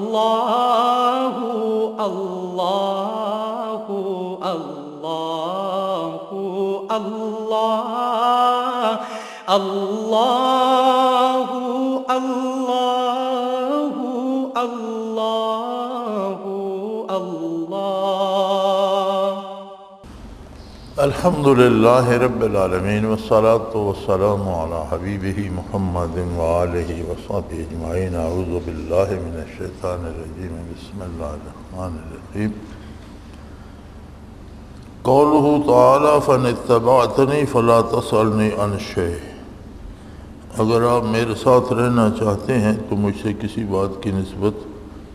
اللہ اللہ اللہ اللہ اللہ اللہ اللہ اللہ الحمد للہ رب العالمین والصلاة والسلام علی حبیبہ محمد وآلہ وصحبہ اجمعین. اعوذ باللہ من الشیطان الرجیم. بسم اللہ الرحمن الرحیم. قولہ تعالی فَإِنِ اتَّبَعْتَنِي فَلَا تَسْأَلْنِي عَنْ شَيْءٍ. اگر آپ میرے ساتھ رہنا چاہتے ہیں تو مجھ سے کسی بات کی نسبت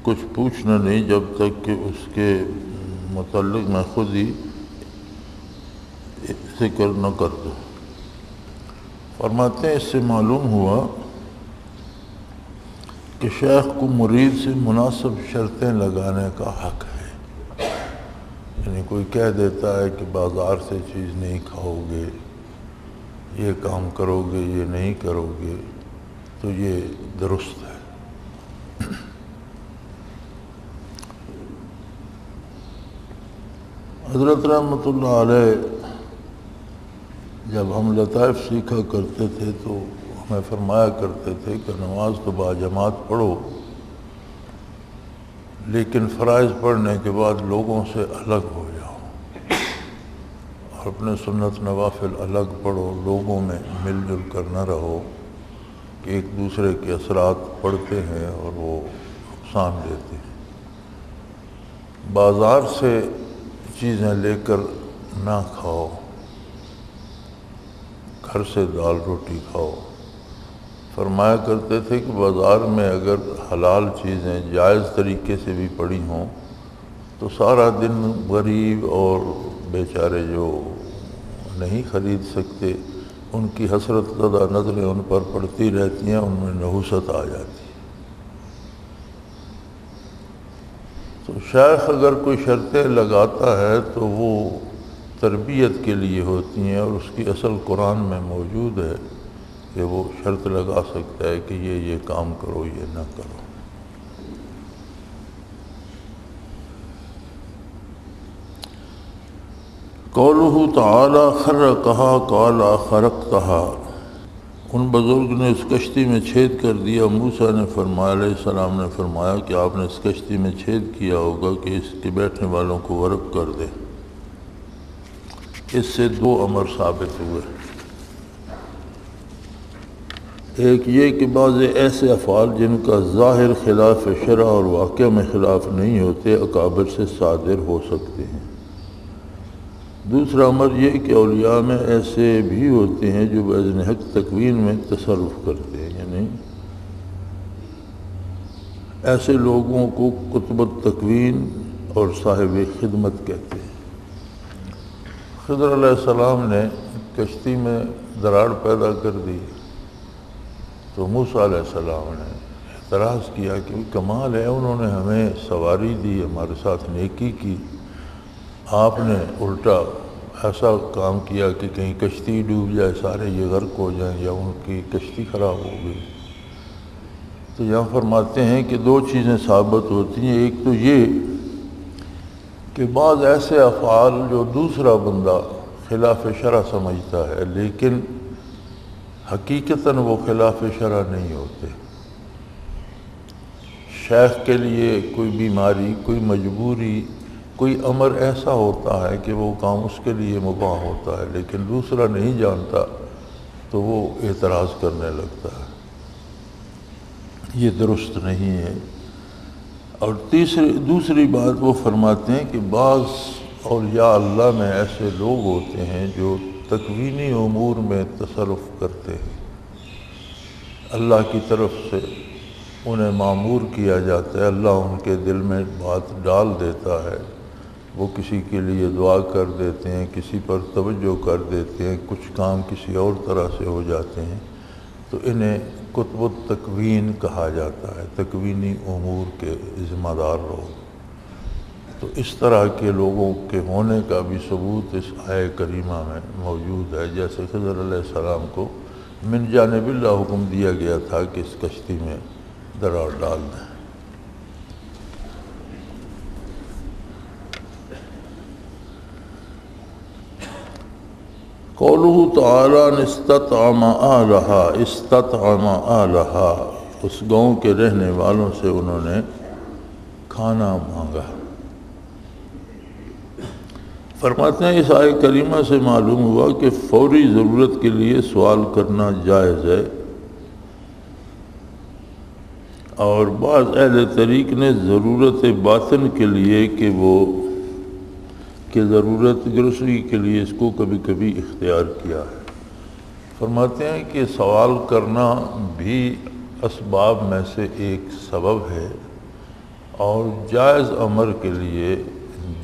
کچھ پوچھنا نہیں جب تک کہ اس کے متعلق میں خود ہی ذکر نہ کر دو. فرماتے ہیں اس سے معلوم ہوا کہ شیخ کو مرید سے مناسب شرطیں لگانے کا حق ہے. یعنی کوئی کہہ دیتا ہے کہ بازار سے چیز نہیں کھاؤ گے، یہ کام کرو گے، یہ نہیں کرو گے، تو یہ درست ہے. حضرت رحمۃ اللہ علیہ جب ہم لطائف سیکھا کرتے تھے تو ہمیں فرمایا کرتے تھے کہ نماز تو باجماعت پڑھو، لیکن فرائض پڑھنے کے بعد لوگوں سے الگ ہو جاؤ اور اپنے سنت نوافل الگ پڑھو، لوگوں میں مل جل کر نہ رہو کہ ایک دوسرے کے اثرات پڑھتے ہیں اور وہ نقصان دیتے ہیں. بازار سے چیزیں لے کر نہ کھاؤ، گھر سے دال روٹی کھاؤ. فرمایا کرتے تھے کہ بازار میں اگر حلال چیزیں جائز طریقے سے بھی پڑی ہوں تو سارا دن غریب اور بیچارے جو نہیں خرید سکتے ان کی حسرت زدہ نظریں ان پر پڑتی رہتی ہیں، ان میں نحوست آ جاتی ہے. تو شیخ اگر کوئی شرطیں لگاتا ہے تو وہ تربیت کے لیے ہوتی ہیں، اور اس کی اصل قرآن میں موجود ہے کہ وہ شرط لگا سکتا ہے کہ یہ کام کرو، یہ نہ کرو. قولہ تعالی خرقہا قال خرقتہا. ان بزرگ نے اس کشتی میں چھید کر دیا. موسیٰ نے فرمایا علیہ السلام نے فرمایا کہ آپ نے اس کشتی میں چھید کیا ہوگا کہ اس کے بیٹھنے والوں کو غرق کر دے. اس سے دو امر ثابت ہوئے. ایک یہ کہ بعض ایسے افعال جن کا ظاہر خلاف شرع اور واقع میں خلاف نہیں ہوتے اکابر سے صادر ہو سکتے ہیں. دوسرا امر یہ کہ اولیاء میں ایسے بھی ہوتے ہیں جو باذن حق تکوین میں تصرف کرتے ہیں. یعنی ایسے لوگوں کو کتب التکوین اور صاحب خدمت کہتے ہیں. خضر علیہ السلام نے کشتی میں دراڑ پیدا کر دی تو موسیٰ علیہ السلام نے اعتراض کیا کہ کمال ہے، انہوں نے ہمیں سواری دی، ہمارے ساتھ نیکی کی، آپ نے الٹا ایسا کام کیا کہ کہیں کشتی ڈوب جائے، سارے یہ غرق ہو جائیں یا ان کی کشتی خراب ہو گئی. تو یہاں فرماتے ہیں کہ دو چیزیں ثابت ہوتی ہیں. ایک تو یہ کہ بعض ایسے افعال جو دوسرا بندہ خلاف شرع سمجھتا ہے لیکن حقیقتاً وہ خلاف شرع نہیں ہوتے. شیخ کے لیے کوئی بیماری، کوئی مجبوری، کوئی امر ایسا ہوتا ہے کہ وہ کام اس کے لیے مباح ہوتا ہے لیکن دوسرا نہیں جانتا تو وہ اعتراض کرنے لگتا ہے. یہ درست نہیں ہے. اور دوسری بات وہ فرماتے ہیں کہ بعض اولیاء اللہ میں ایسے لوگ ہوتے ہیں جو تکوینی امور میں تصرف کرتے ہیں. اللہ کی طرف سے انہیں معمور کیا جاتا ہے، اللہ ان کے دل میں بات ڈال دیتا ہے، وہ کسی کے لیے دعا کر دیتے ہیں، کسی پر توجہ کر دیتے ہیں، کچھ کام کسی اور طرح سے ہو جاتے ہیں، تو انہیں کتب التکوین کہا جاتا ہے، تکوینی امور کے ذمہ دار لوگ. تو اس طرح کے لوگوں کے ہونے کا بھی ثبوت اس آیہ کریمہ میں موجود ہے. جیسے خضر علیہ السلام کو من جانب اللہ حکم دیا گیا تھا کہ اس کشتی میں دراڑ ڈال دیں. قولہ تعالی استطعم اہلہا، استطعم اہلہا، اس گاؤں کے رہنے والوں سے انہوں نے کھانا مانگا۔ فرماتے ہیں اس آیت کریمہ سے معلوم ہوا کہ فوری ضرورت کے لیے سوال کرنا جائز ہے، اور بعض اہل طریق نے ضرورت باطن کے لیے کہ ضرورت گروسری کے لیے اس کو کبھی کبھی اختیار کیا ہے۔ فرماتے ہیں کہ سوال کرنا بھی اسباب میں سے ایک سبب ہے، اور جائز امر کے لیے،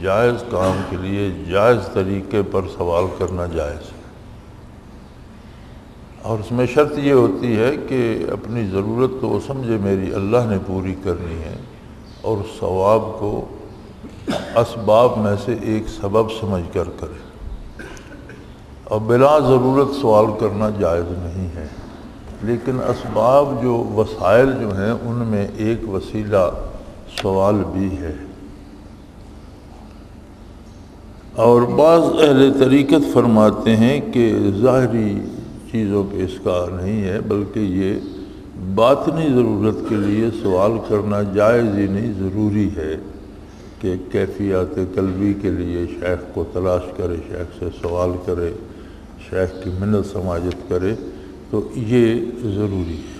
جائز کام کے لیے جائز طریقے پر سوال کرنا جائز ہے، اور اس میں شرط یہ ہوتی ہے کہ اپنی ضرورت تو وہ سمجھے میری اللہ نے پوری کرنی ہے، اور ثواب کو اسباب میں سے ایک سبب سمجھ کر کرے، اور بلا ضرورت سوال کرنا جائز نہیں ہے۔ لیکن اسباب جو وسائل جو ہیں ان میں ایک وسیلہ سوال بھی ہے، اور بعض اہل طریقت فرماتے ہیں کہ ظاہری چیزوں پہ اس کا نہیں ہے، بلکہ یہ باطنی ضرورت کے لیے سوال کرنا جائز ہی نہیں، ضروری ہے کہ کیفیات قلبی کے لیے شیخ کو تلاش کرے، شیخ سے سوال کرے، شیخ کی منت سماجت کرے، تو یہ ضروری ہے۔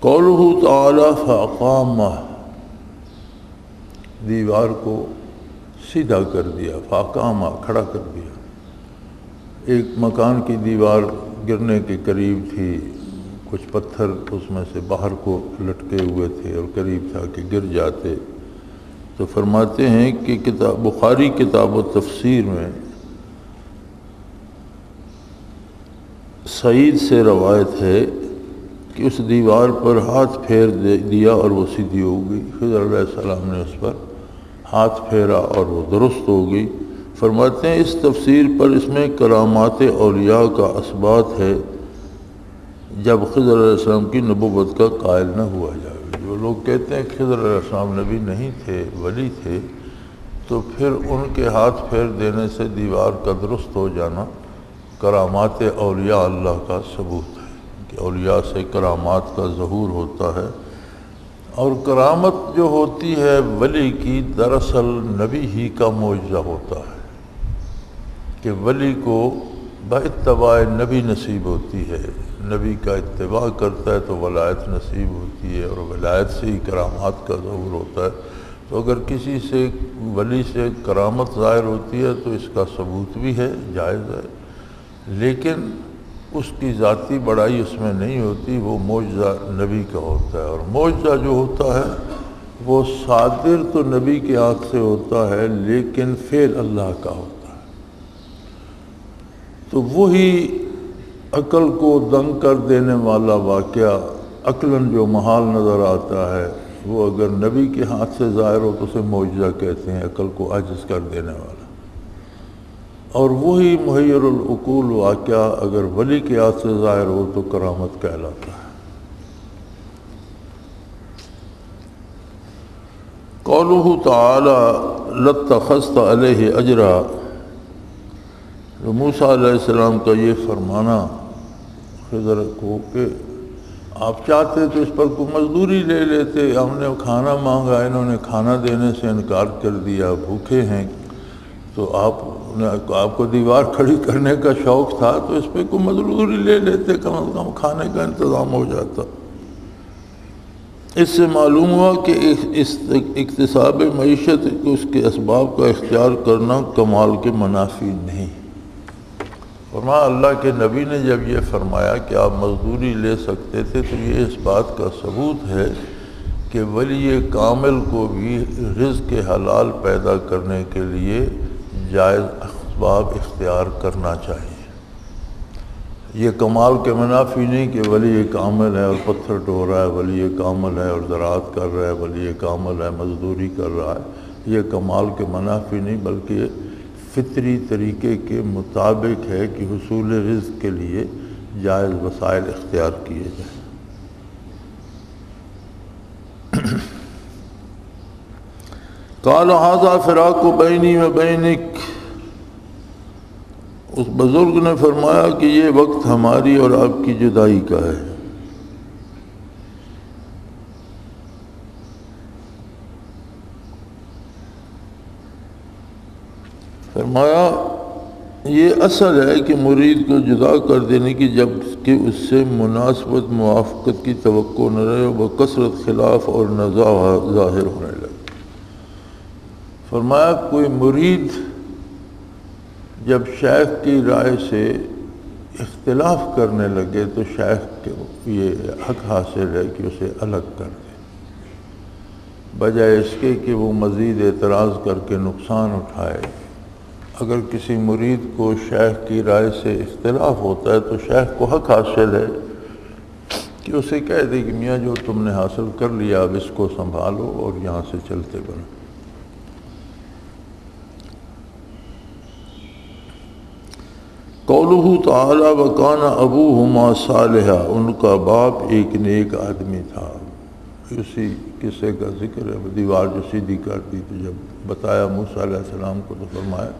قولہ تعالی فاقامہ، دیوار کو سیدھا کر دیا، فاقامہ کھڑا کر دیا۔ ایک مکان کی دیوار گرنے کے قریب تھی، کچھ پتھر اس میں سے باہر کو لٹکے ہوئے تھے اور قریب تھا کہ گر جاتے، تو فرماتے ہیں کہ بخاری کتاب و تفسیر میں سعید سے روایت ہے کہ اس دیوار پر ہاتھ پھیر دیا اور وہ سیدھی ہو گئی۔ خضر علیہ السلام نے اس پر ہاتھ پھیرا اور وہ درست ہو گئی۔ فرماتے ہیں اس تفسیر پر اس میں کرامات اولیاء کا اثبات ہے، جب خضر علیہ السلام کی نبوت کا قائل نہ ہوا جائے۔ جو لوگ کہتے ہیں کہ خضر علیہ السلام نبی نہیں تھے، ولی تھے، تو پھر ان کے ہاتھ پھیر دینے سے دیوار کا درست ہو جانا کرامات اولیاء اللہ کا ثبوت ہے کہ اولیاء سے کرامات کا ظہور ہوتا ہے۔ اور کرامت جو ہوتی ہے ولی کی، دراصل نبی ہی کا معجزہ ہوتا ہے کہ ولی کو باتباع نبی نصیب ہوتی ہے، نبی کا اتباع کرتا ہے تو ولایت نصیب ہوتی ہے، اور ولایت سے ہی کرامات کا ظہور ہوتا ہے۔ تو اگر کسی سے ولی سے کرامت ظاہر ہوتی ہے تو اس کا ثبوت بھی ہے، جائز ہے، لیکن اس کی ذاتی بڑائی اس میں نہیں ہوتی، وہ معجزہ نبی کا ہوتا ہے۔ اور معجزہ جو ہوتا ہے وہ صادر تو نبی کے ہاتھ سے ہوتا ہے، لیکن فعل اللہ کا ہوتا ہے۔ تو وہی عقل کو دنگ کر دینے والا واقعہ، عقلاً جو محال نظر آتا ہے، وہ اگر نبی کے ہاتھ سے ظاہر ہو تو اسے معجزہ کہتے ہیں، عقل کو عاجز کر دینے والا۔ اور وہی محیر العقول واقعہ اگر ولی کے ہاتھ سے ظاہر ہو تو کرامت کہلاتا ہے۔ قولہ تعالی لاتخذت علیہ اجرا، موسیٰ علیہ السلام کا یہ فرمانا خضر کو کہ آپ چاہتے تو اس پر کوئی مزدوری لے لیتے، ہم نے کھانا مانگا، انہوں نے کھانا دینے سے انکار کر دیا، بھوکے ہیں، تو آپ کو دیوار کھڑی کرنے کا شوق تھا تو اس پہ کوئی مزدوری لے لیتے، کم از کم کھانے کا انتظام ہو جاتا۔ اس سے معلوم ہوا کہ اس اکتساب معیشت اس کے اسباب کا اختیار کرنا کمال کے منافی نہیں۔ فرمایا اللہ کے نبی نے جب یہ فرمایا کہ آپ مزدوری لے سکتے تھے تو یہ اس بات کا ثبوت ہے کہ ولی کامل کو بھی رزق حلال پیدا کرنے کے لیے جائز اسباب اختیار کرنا چاہیے۔ یہ کمال کے منافی نہیں کہ ولی کامل ہے اور پتھر ڈھو رہا ہے، ولی کامل ہے اور زراعت کر رہا ہے، ولی کامل ہے مزدوری کر رہا ہے، یہ کمال کے منافی نہیں، بلکہ فطری طریقے کے مطابق ہے کہ حصول رزق کے لیے جائز وسائل اختیار کیے جائیں۔ قال ھذا فراق بینی و بینک، اس بزرگ نے فرمایا کہ یہ وقت ہماری اور آپ کی جدائی کا ہے۔ فرمایا یہ اصل ہے کہ مرید کو جدا کر دینے کی جب کہ اس سے مناسبت موافقت کی توقع نہ رہے وہ کثرت خلاف اور نزاع ظاہر ہونے لگے۔ فرمایا کوئی مرید جب شیخ کی رائے سے اختلاف کرنے لگے تو شیخ کے یہ حق حاصل ہے کہ اسے الگ کر دے، بجائے اس کے کہ وہ مزید اعتراض کر کے نقصان اٹھائے۔ اگر کسی مرید کو شیخ کی رائے سے اختلاف ہوتا ہے تو شیخ کو حق حاصل ہے کہ اسے کہہ دے کہ میاں جو تم نے حاصل کر لیا اب اس کو سنبھالو اور یہاں سے چلتے بنو۔ قولہ تعالی وکان ابوہما صالحا، ان کا باپ ایک نیک آدمی تھا۔ اسی قصے کا ذکر ہے، دیوار جو سیدھی کر دی تو جب بتایا موسیٰ علیہ السلام کو تو فرمایا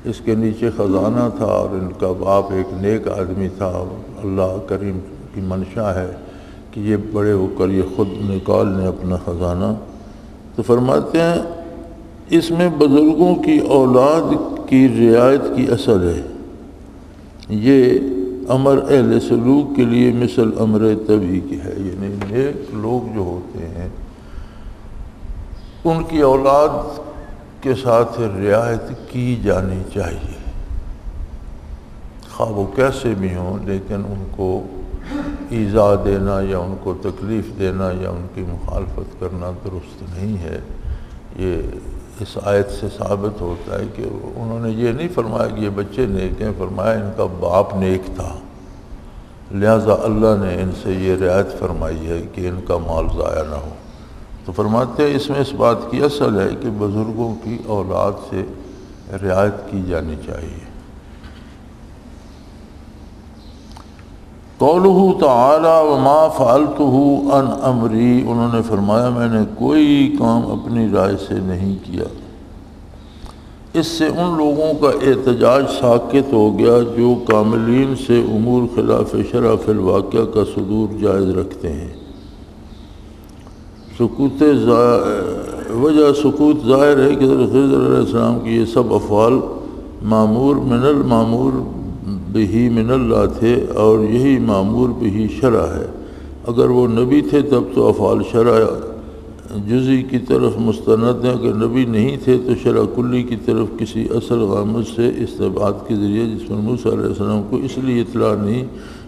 اس کے نیچے خزانہ تھا اور ان کا باپ ایک نیک آدمی تھا، اللہ کریم کی منشا ہے کہ یہ بڑے ہو کر یہ خود نکال لیں اپنا خزانہ۔ تو فرماتے ہیں اس میں بزرگوں کی اولاد کی رعایت کی اصل ہے، یہ امر اہل سلوک کے لیے مثل امر طبعی کی ہے، یعنی نیک لوگ جو ہوتے ہیں ان کی اولاد کے ساتھ رعایت کی جانی چاہیے، خواہ وہ کیسے بھی ہوں، لیکن ان کو ایذا دینا یا ان کو تکلیف دینا یا ان کی مخالفت کرنا درست نہیں ہے۔ یہ اس آیت سے ثابت ہوتا ہے کہ انہوں نے یہ نہیں فرمایا کہ یہ بچے نیک ہیں، فرمایا ان کا باپ نیک تھا، لہذا اللہ نے ان سے یہ رعایت فرمائی ہے کہ ان کا مال ضائع نہ ہو۔ تو فرماتے ہیں اس میں اس بات کی اصل ہے کہ بزرگوں کی اولاد سے رعایت کی جانی چاہیے۔ قولہ تعالی وما فعلتہ عن امری، انہوں نے فرمایا میں نے کوئی کام اپنی رائے سے نہیں کیا۔ اس سے ان لوگوں کا احتجاج ساکت ہو گیا جو کاملین سے امور خلاف شرع فی الواقع کا صدور جائز رکھتے ہیں۔ وجہ سکوت ظاہر ہے کہ حضرت خضر علیہ السلام کی یہ سب افعال معمور من المعمور بہی من اللہ تھے اور یہی معمور بہی شرع ہے۔ اگر وہ نبی تھے تب تو افعال شرع جزئی کی طرف مستند ہیں، اگر نبی نہیں تھے تو شرع کلی کی طرف کسی اصل غامض سے استبعاد کے ذریعے، جس میں موسیٰ علیہ السلام کو اس لیے اطلاع نہیں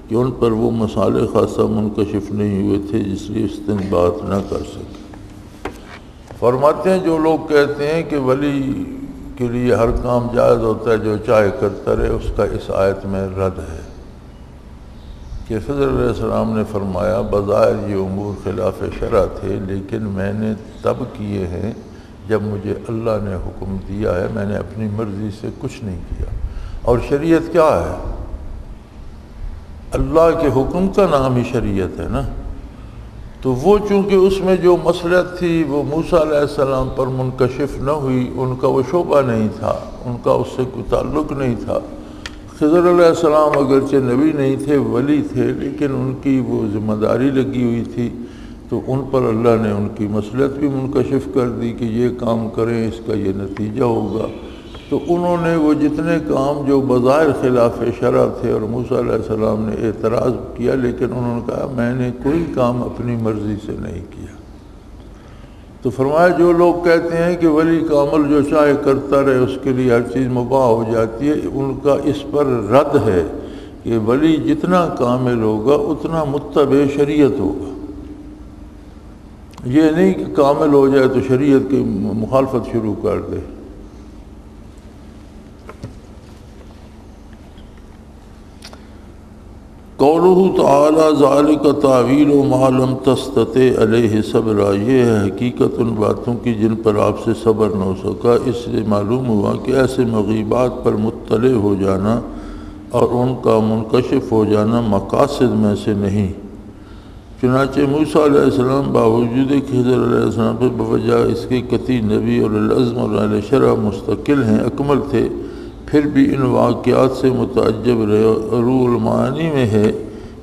کہ ان پر وہ مسائل خاصہ منکشف نہیں ہوئے تھے جس لیے استنباط نہ کر سکے۔ فرماتے ہیں جو لوگ کہتے ہیں کہ ولی کے لیے ہر کام جائز ہوتا ہے جو چاہے کرتا رہے، اس کا اس آیت میں رد ہے کہ خضر علیہ السلام نے فرمایا بظاہر یہ امور خلاف شرع تھے لیکن میں نے تب کیے ہیں جب مجھے اللہ نے حکم دیا ہے، میں نے اپنی مرضی سے کچھ نہیں کیا۔ اور شریعت کیا ہے؟ اللہ کے حکم کا نام ہی شریعت ہے نا۔ تو وہ چونکہ اس میں جو مصلحت تھی وہ موسیٰ علیہ السلام پر منکشف نہ ہوئی، ان کا وہ شعبہ نہیں تھا، ان کا اس سے کوئی تعلق نہیں تھا۔ خضر علیہ السلام اگرچہ نبی نہیں تھے، ولی تھے، لیکن ان کی وہ ذمہ داری لگی ہوئی تھی، تو ان پر اللہ نے ان کی مصلحت بھی منکشف کر دی کہ یہ کام کریں، اس کا یہ نتیجہ ہوگا۔ تو انہوں نے وہ جتنے کام جو بظاہر خلاف شرع تھے اور موسیٰ علیہ السلام نے اعتراض کیا، لیکن انہوں نے کہا میں نے کوئی کام اپنی مرضی سے نہیں کیا۔ تو فرمایا جو لوگ کہتے ہیں کہ ولی کا عمل جو چاہے کرتا رہے اس کے لیے ہر چیز مباح ہو جاتی ہے، ان کا اس پر رد ہے کہ ولی جتنا کامل ہوگا اتنا متبع شریعت ہوگا۔ یہ نہیں کہ کامل ہو جائے تو شریعت کی مخالفت شروع کر دے۔ قولہ تعالی ذالک تعویل ما لم تستطع علیہ صبرا، یہ ہے حقیقت ان باتوں کی جن پر آپ سے صبر نہ ہو سکا۔ اس سے معلوم ہوا کہ ایسے مغیبات پر مطلع ہو جانا اور ان کا منکشف ہو جانا مقاصد میں سے نہیں۔ چنانچہ موسیٰ علیہ السلام باوجود کہ خضر علیہ السلام پر بوجہ اس کے قطعی نبی اور العزم اور اہل شرع مستقل ہیں، اکمل تھے، پھر بھی ان واقعات سے متعجب رہے۔ روح المعانی میں ہے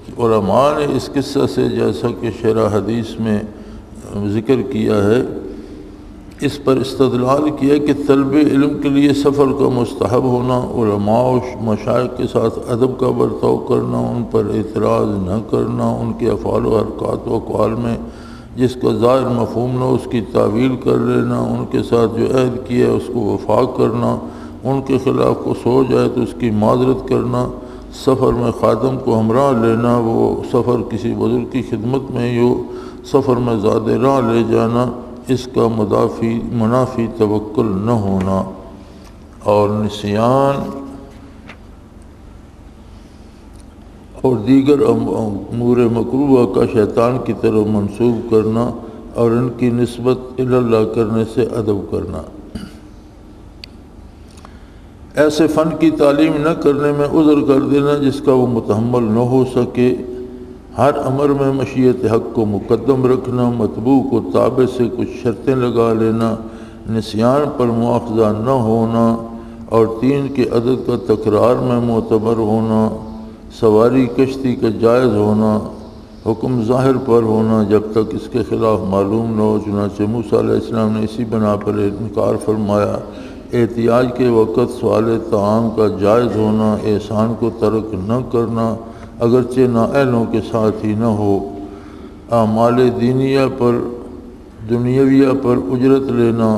کہ علماء نے اس قصہ سے، جیسا کہ شرح حدیث میں ذکر کیا ہے، اس پر استدلال کیا کہ طلب علم کے لیے سفر کا مستحب ہونا، علماء و مشائخ کے ساتھ ادب کا برتاؤ کرنا، ان پر اعتراض نہ کرنا، ان کے افعال و حرکات و اقوال میں جس کا ظاہر مفہوم نہ اس کی تعویل کر لینا، ان کے ساتھ جو عہد کیا ہے اس کو وفا کرنا، ان کے خلاف کچھ ہو جائے تو اس کی معذرت کرنا، سفر میں خادم کو ہمراہ لینا، وہ سفر کسی بزرگ کی خدمت میں ہو، سفر میں زیادہ راہ لے جانا، اس کا منافی توکل نہ ہونا، اور نسیان اور دیگر امور مکروہ کا شیطان کی طرف منسوب کرنا اور ان کی نسبت اللہ کرنے سے ادب کرنا۔ ایسے فن کی تعلیم نہ کرنے میں عذر کر دینا جس کا وہ متحمل نہ ہو سکے، ہر امر میں مشیت حق کو مقدم رکھنا، مطبوع کو تابع سے کچھ شرطیں لگا لینا، نسیان پر مواخذہ نہ ہونا، اور 3 کے عدد کا تکرار میں معتبر ہونا، سواری کشتی کا جائز ہونا، حکم ظاہر پر ہونا جب تک اس کے خلاف معلوم نہ ہو۔ چنانچہ موسیٰ علیہ السلام نے اسی بنا پر انکار فرمایا۔ احتیاج کے وقت سوال طعام کا جائز ہونا، احسان کو ترک نہ کرنا اگرچہ نااہلوں کے ساتھ ہی نہ ہو، اعمال دنیاویہ پر اجرت لینا،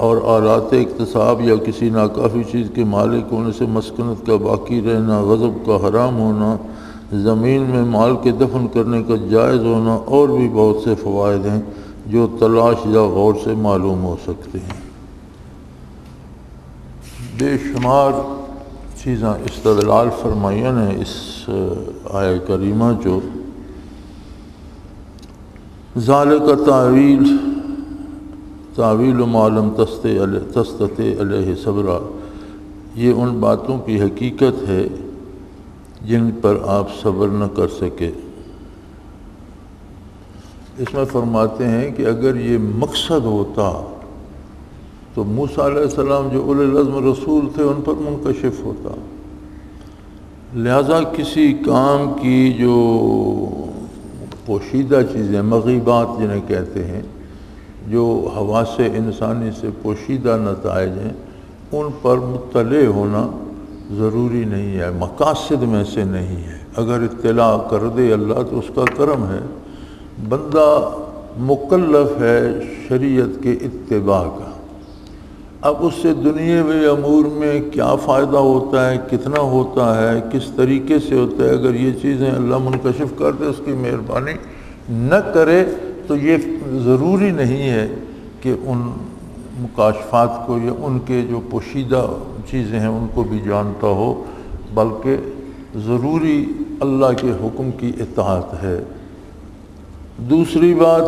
اور آلات اکتساب یا کسی ناکافی چیز کے مالک ہونے سے مسکنت کا باقی رہنا، غضب کا حرام ہونا، زمین میں مال کے دفن کرنے کا جائز ہونا، اور بھی بہت سے فوائد ہیں جو تلاش یا غور سے معلوم ہو سکتے ہیں۔ بے شمار چیزاں استدلال فرمائیاں نے اس آیہ کریمہ جو ذالک تعویل ما لم تستطع علیہ صبرا، یہ ان باتوں کی حقیقت ہے جن پر آپ صبر نہ کر سکے۔ اس میں فرماتے ہیں کہ اگر یہ مقصد ہوتا تو موسیٰ علیہ السلام جو اولو العزم رسول تھے ان پر منکشف ہوتا، لہذا کسی کام کی جو پوشیدہ چیزیں، مغیبات جنہیں کہتے ہیں، جو حواس انسانی سے پوشیدہ نتائج ہیں، ان پر مطلع ہونا ضروری نہیں ہے، مقاصد میں سے نہیں ہے۔ اگر اطلاع کر دے اللہ تو اس کا کرم ہے، بندہ مکلف ہے شریعت کے اتباع کا۔ اب اس سے دنیاوی امور میں کیا فائدہ ہوتا ہے، کتنا ہوتا ہے، کس طریقے سے ہوتا ہے، اگر یہ چیزیں اللہ منکشف کر دے، اس کی مہربانی نہ کرے تو یہ ضروری نہیں ہے کہ ان مکاشفات کو یا ان کے جو پوشیدہ چیزیں ہیں ان کو بھی جانتا ہو، بلکہ ضروری اللہ کے حکم کی اطاعت ہے۔ دوسری بات،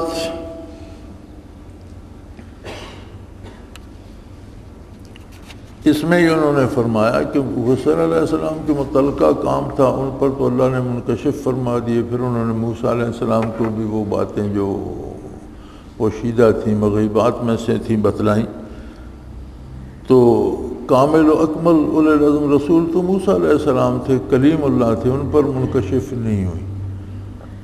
اس میں انہوں نے فرمایا کہ حضرت علیہ السلام کے متعلقہ کام تھا، ان پر تو اللہ نے منکشف فرما دیے، پھر انہوں نے موسیٰ علیہ السلام کو بھی وہ باتیں جو پوشیدہ تھیں، مغیبات میں سے تھیں، بتلائیں۔ تو کامل و اکمل اولو العزم رسول تو موسیٰ علیہ السلام تھے، کلیم اللہ تھے، ان پر منکشف نہیں ہوئی۔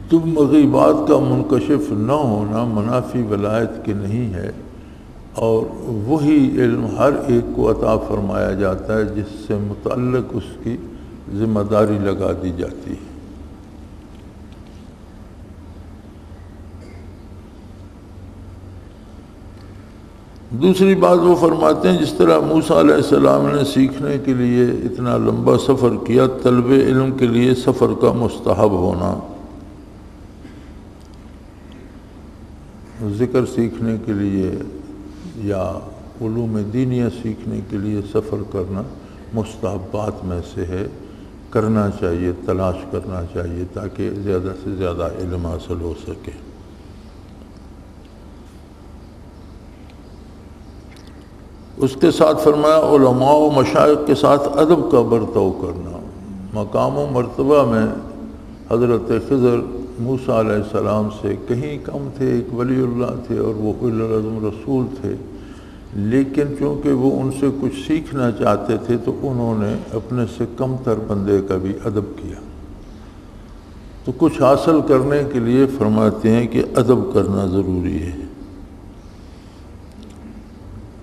تو مغیبات کا منکشف نہ ہونا منافی ولایت کے نہیں ہے، اور وہی علم ہر ایک کو عطا فرمایا جاتا ہے جس سے متعلق اس کی ذمہ داری لگا دی جاتی ہے۔ دوسری بات وہ فرماتے ہیں، جس طرح موسیٰ علیہ السلام نے سیکھنے کے لیے اتنا لمبا سفر کیا، طلب علم کے لیے سفر کا مستحب ہونا، ذکر سیکھنے کے لیے یا علوم دینیہ سیکھنے کے لیے سفر کرنا مستحبات میں سے ہے، کرنا چاہیے، تلاش کرنا چاہیے تاکہ زیادہ سے زیادہ علم حاصل ہو سکے۔ اس کے ساتھ فرمایا علماء و مشائخ کے ساتھ ادب کا برتاؤ کرنا، مقام و مرتبہ میں حضرت خضر موسیٰ علیہ السلام سے کہیں کم تھے، ایک ولی اللہ تھے اور وہ اولو العزم رسول تھے، لیکن چونکہ وہ ان سے کچھ سیکھنا چاہتے تھے تو انہوں نے اپنے سے کم تر بندے کا بھی ادب کیا۔ تو کچھ حاصل کرنے کے لیے فرماتے ہیں کہ ادب کرنا ضروری ہے،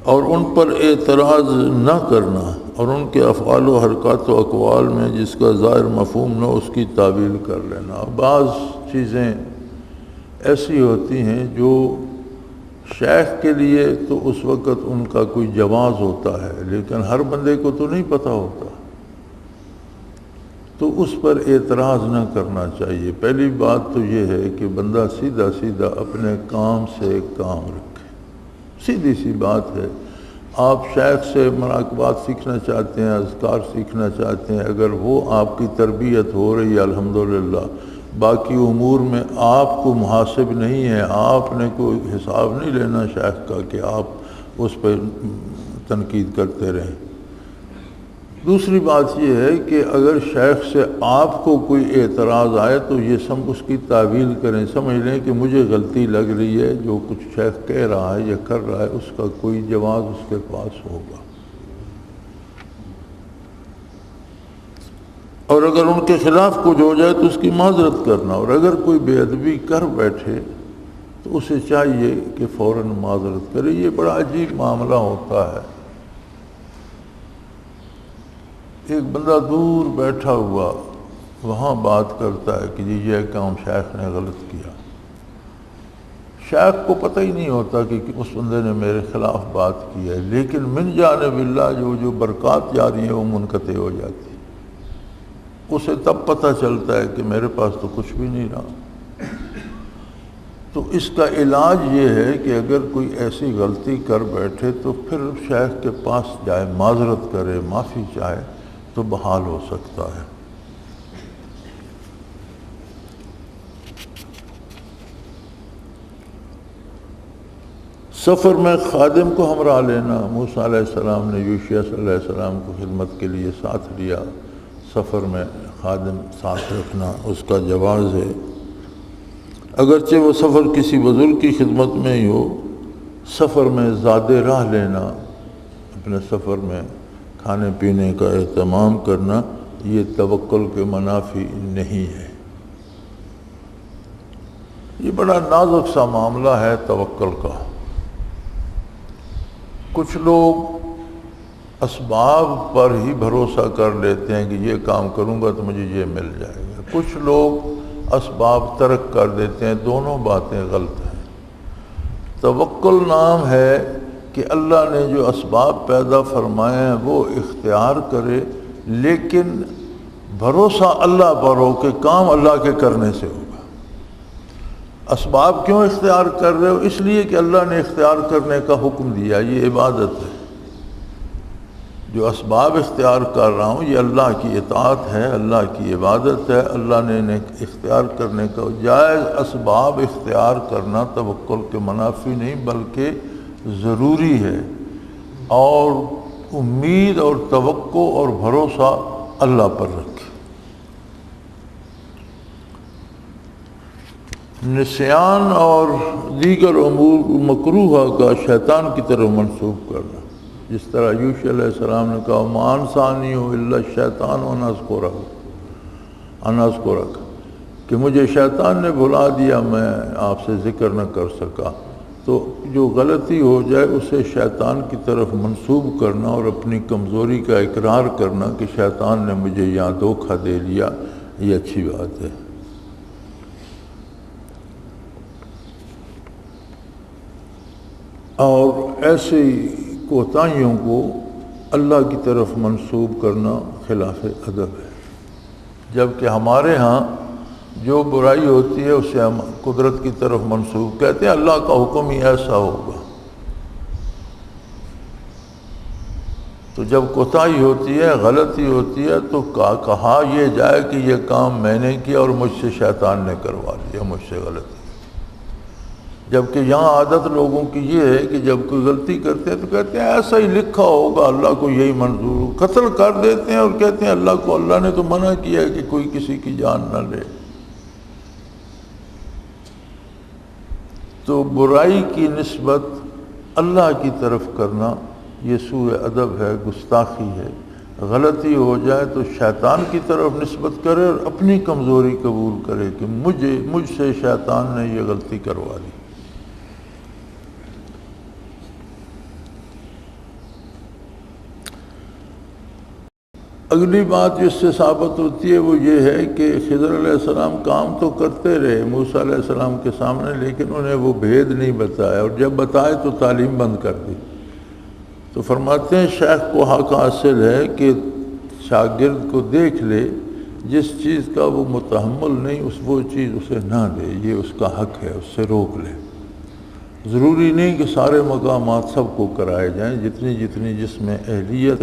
اور ان پر اعتراض نہ کرنا، اور ان کے افعال و حرکات و اقوال میں جس کا ظاہر مفہوم نہ اس کی تعویل کر لینا۔ بعض چیزیں ایسی ہوتی ہیں جو شیخ کے لیے تو اس وقت ان کا کوئی جواز ہوتا ہے، لیکن ہر بندے کو تو نہیں پتہ ہوتا، تو اس پر اعتراض نہ کرنا چاہیے۔ پہلی بات تو یہ ہے کہ بندہ سیدھا سیدھا اپنے کام سے کام رکھے، سیدھی سی بات ہے۔ آپ شیخ سے مراقبات سیکھنا چاہتے ہیں، اذکار سیکھنا چاہتے ہیں، اگر وہ آپ کی تربیت ہو رہی ہے الحمدللہ، باقی امور میں آپ کو محاسب نہیں ہے، آپ نے کوئی حساب نہیں لینا شیخ کا کہ آپ اس پہ تنقید کرتے رہیں۔ دوسری بات یہ ہے کہ اگر شیخ سے آپ کو کوئی اعتراض آئے تو یہ اس کی تعویل کریں، سمجھ لیں کہ مجھے غلطی لگ رہی ہے، جو کچھ شیخ کہہ رہا ہے یا کر رہا ہے اس کا کوئی جواز اس کے پاس ہوگا، اور اگر ان کے خلاف کچھ ہو جائے تو اس کی معذرت کرنا، اور اگر کوئی بے ادبی کر بیٹھے تو اسے چاہیے کہ فوراً معذرت کرے۔ یہ بڑا عجیب معاملہ ہوتا ہے، ایک بندہ دور بیٹھا ہوا وہاں بات کرتا ہے کہ جی یہ کام شیخ نے غلط کیا، شیخ کو پتہ ہی نہیں ہوتا کہ اس بندے نے میرے خلاف بات کی ہے، لیکن من جانب اللہ جو برکات جاری ہیں وہ منقطع ہو جاتی ہے، اسے تب پتہ چلتا ہے کہ میرے پاس تو کچھ بھی نہیں رہا۔ تو اس کا علاج یہ ہے کہ اگر کوئی ایسی غلطی کر بیٹھے تو پھر شیخ کے پاس جائے، معذرت کرے، معافی چاہے تو بحال ہو سکتا ہے۔ سفر میں خادم کو ہمراہ لینا، موسیٰ علیہ السلام نے یوشع صلی اللہ علیہ السلام کو خدمت کے لیے ساتھ لیا، سفر میں خادم ساتھ رکھنا اس کا جواز ہے، اگرچہ وہ سفر کسی بزرگ کی خدمت میں ہی ہو۔ سفر میں زاد راہ لینا، اپنے سفر میں کھانے پینے کا اہتمام کرنا، یہ توکل کے منافی نہیں ہے۔ یہ بڑا نازک سا معاملہ ہے توکل کا۔ کچھ لوگ اسباب پر ہی بھروسہ کر لیتے ہیں کہ یہ کام کروں گا تو مجھے یہ مل جائے گا، کچھ لوگ اسباب ترک کر دیتے ہیں، دونوں باتیں غلط ہیں۔ توکل نام ہے کہ اللہ نے جو اسباب پیدا فرمائے ہیں وہ اختیار کرے، لیکن بھروسہ اللہ پر ہو کہ کام اللہ کے کرنے سے ہوگا۔ اسباب کیوں اختیار کر رہے ہو؟ اس لیے کہ اللہ نے اختیار کرنے کا حکم دیا، یہ عبادت ہے۔ جو اسباب اختیار کر رہا ہوں یہ اللہ کی اطاعت ہے، اللہ کی عبادت ہے، اللہ نے اختیار کرنے کا جائز۔ اسباب اختیار کرنا توکل کے منافی نہیں بلکہ ضروری ہے، اور امید اور توقع اور بھروسہ اللہ پر رکھے۔ نسیان اور دیگر امور مکروہہ کا شیطان کی طرف منسوب کرنا، جس طرح یوشع علیہ السلام نے کہا مان ثانی ہو اللہ شیطان انذکرک، کہ مجھے شیطان نے بھلا دیا، میں آپ سے ذکر نہ کر سکا۔ تو جو غلطی ہو جائے اسے شیطان کی طرف منسوب کرنا اور اپنی کمزوری کا اقرار کرنا کہ شیطان نے مجھے یہاں دھوکہ دے لیا، یہ اچھی بات ہے۔ اور ایسی کوتاہیوں کو اللہ کی طرف منسوب کرنا خلاف ادب ہے، جبکہ ہمارے ہاں جو برائی ہوتی ہے اسے ہم قدرت کی طرف منسوب کہتے ہیں، اللہ کا حکم ہی ایسا ہوگا۔ تو جب کوتاہی ہوتی ہے، غلطی ہوتی ہے، تو کہا یہ جائے کہ یہ کام میں نے کیا اور مجھ سے شیطان نے کروا لیا، مجھ سے غلطی۔ جبکہ یہاں عادت لوگوں کی یہ ہے کہ جب کوئی غلطی کرتے ہیں تو کہتے ہیں ایسا ہی لکھا ہوگا، اللہ کو یہی منظور ہو، قتل کر دیتے ہیں اور کہتے ہیں اللہ نے تو منع کیا ہے کہ کوئی کسی کی جان نہ لے۔ تو برائی کی نسبت اللہ کی طرف کرنا یہ سوء ادب ہے، گستاخی ہے۔ غلطی ہو جائے تو شیطان کی طرف نسبت کرے اور اپنی کمزوری قبول کرے کہ مجھ سے شیطان نے یہ غلطی کروا دی۔ اگلی بات جو اس سے ثابت ہوتی ہے وہ یہ ہے کہ خضر علیہ السلام کام تو کرتے رہے موسیٰ علیہ السلام کے سامنے، لیکن انہیں وہ بھید نہیں بتایا، اور جب بتائے تو تعلیم بند کر دی۔ تو فرماتے ہیں شیخ کو حق حاصل ہے کہ شاگرد کو دیکھ لے، جس چیز کا وہ متحمل نہیں وہ چیز اسے نہ دے، یہ اس کا حق ہے، اس سے روک لے۔ ضروری نہیں کہ سارے مقامات سب کو کرائے جائیں، جتنی جس میں اہلیت